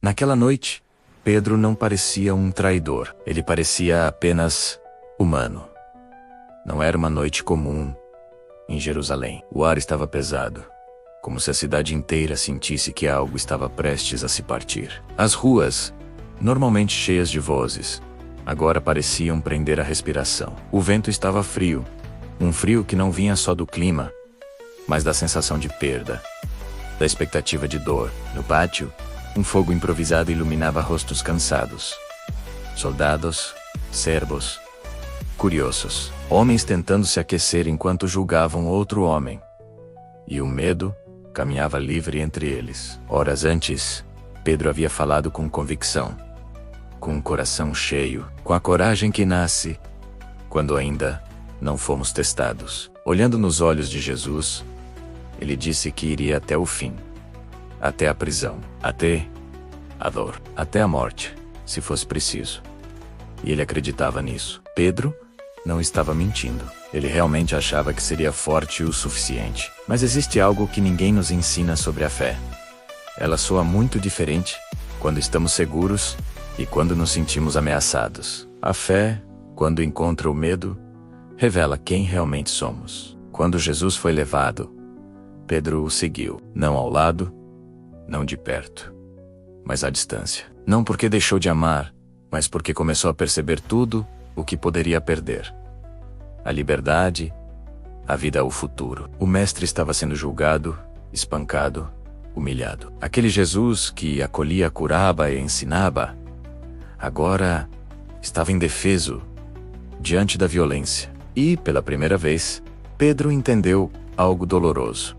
Naquela noite, Pedro não parecia um traidor. Ele parecia apenas humano. Não era uma noite comum em Jerusalém. O ar estava pesado, como se a cidade inteira sentisse que algo estava prestes a se partir. As ruas, normalmente cheias de vozes, agora pareciam prender a respiração. O vento estava frio, um frio que não vinha só do clima, mas da sensação de perda, da expectativa de dor. No pátio, um fogo improvisado iluminava rostos cansados. Soldados, servos, curiosos, homens tentando se aquecer enquanto julgavam outro homem. E o medo caminhava livre entre eles. Horas antes, Pedro havia falado com convicção, com um coração cheio, com a coragem que nasce quando ainda não fomos testados. Olhando nos olhos de Jesus, ele disse que iria até o fim, até a prisão, até a dor, até a morte, se fosse preciso. E ele acreditava nisso. Pedro não estava mentindo. Ele realmente achava que seria forte o suficiente. Mas existe algo que ninguém nos ensina sobre a fé. Ela soa muito diferente quando estamos seguros e quando nos sentimos ameaçados. A fé, quando encontra o medo, revela quem realmente somos. Quando Jesus foi levado, Pedro o seguiu, não ao lado, não de perto, mas à distância. Não porque deixou de amar, mas porque começou a perceber tudo o que poderia perder. A liberdade, a vida ao futuro. O mestre estava sendo julgado, espancado, humilhado. Aquele Jesus que acolhia, curava e ensinava, agora estava indefeso diante da violência. E, pela primeira vez, Pedro entendeu algo doloroso.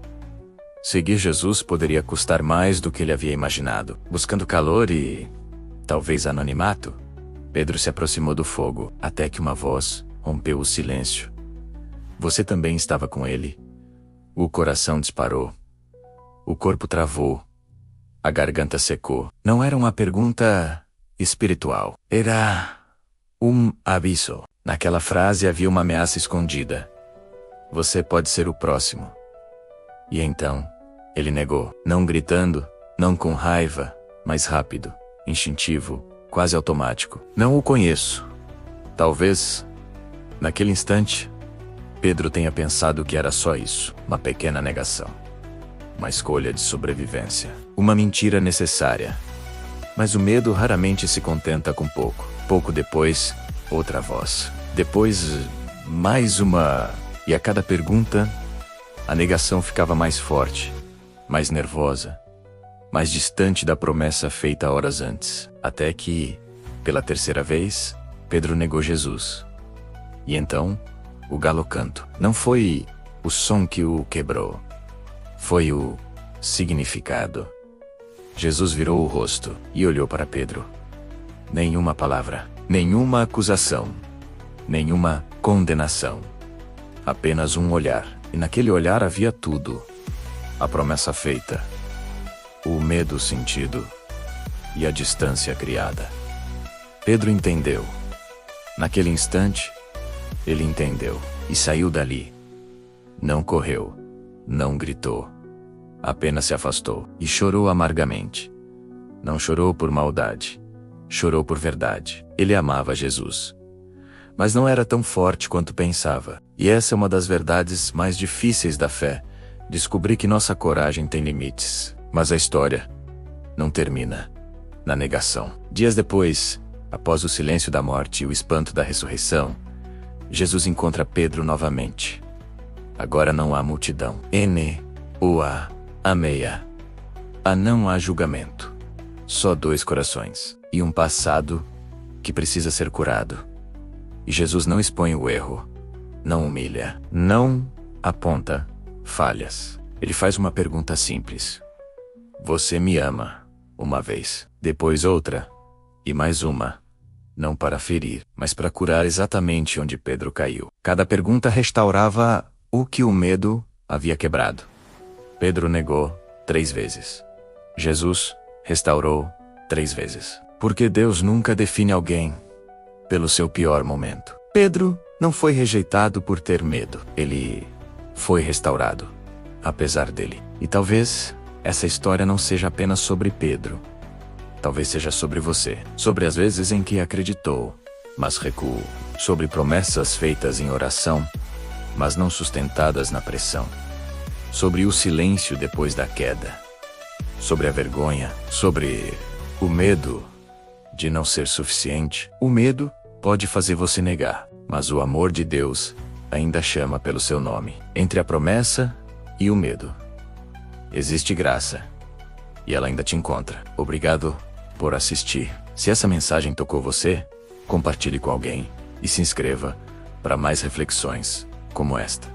Seguir Jesus poderia custar mais do que ele havia imaginado. Buscando calor e, talvez, anonimato, Pedro se aproximou do fogo, até que uma voz rompeu o silêncio. Você também estava com ele? O coração disparou. O corpo travou. A garganta secou. Não era uma pergunta espiritual. Era um aviso. Naquela frase havia uma ameaça escondida. Você pode ser o próximo. E então, ele negou. Não gritando, não com raiva, mas rápido, instintivo, quase automático. Não o conheço. Talvez, naquele instante, Pedro tenha pensado que era só isso, uma pequena negação. Uma escolha de sobrevivência. Uma mentira necessária. Mas o medo raramente se contenta com pouco. Pouco depois, outra voz. Depois, mais uma. E a cada pergunta, a negação ficava mais forte, mais nervosa, mais distante da promessa feita horas antes. Até que, pela terceira vez, Pedro negou Jesus. E então, o galo canto. Não foi o som que o quebrou. Foi o significado. Jesus virou o rosto e olhou para Pedro. Nenhuma palavra, nenhuma acusação, nenhuma condenação. Apenas um olhar. E naquele olhar havia tudo. A promessa feita, o medo sentido e a distância criada. Pedro entendeu. Naquele instante, ele entendeu e saiu dali. Não correu, não gritou, apenas se afastou e chorou amargamente. Não chorou por maldade, chorou por verdade. Ele amava Jesus, mas não era tão forte quanto pensava. E essa é uma das verdades mais difíceis da fé, descobrir que nossa coragem tem limites. Mas a história não termina na negação. Dias depois, após o silêncio da morte e o espanto da ressurreição, Jesus encontra Pedro novamente. Agora não há multidão. Ameia. Não há julgamento. Só dois corações. E um passado que precisa ser curado. E Jesus não expõe o erro. Não humilha. Não aponta falhas. Ele faz uma pergunta simples. Você me ama? Uma vez. Depois outra. E mais uma. Não para ferir, mas para curar exatamente onde Pedro caiu. Cada pergunta restaurava o que o medo havia quebrado. Pedro negou 3 vezes. Jesus restaurou 3 vezes. Porque Deus nunca define alguém pelo seu pior momento. Pedro não foi rejeitado por ter medo. Ele foi restaurado, apesar dele. E talvez essa história não seja apenas sobre Pedro. Talvez seja sobre você, sobre as vezes em que acreditou, mas recuou, sobre promessas feitas em oração, mas não sustentadas na pressão, sobre o silêncio depois da queda, sobre a vergonha, sobre o medo de não ser suficiente. O medo pode fazer você negar, mas o amor de Deus ainda chama pelo seu nome. Entre a promessa e o medo, existe graça, e ela ainda te encontra. Obrigado por assistir. Se essa mensagem tocou você, compartilhe com alguém e se inscreva para mais reflexões como esta.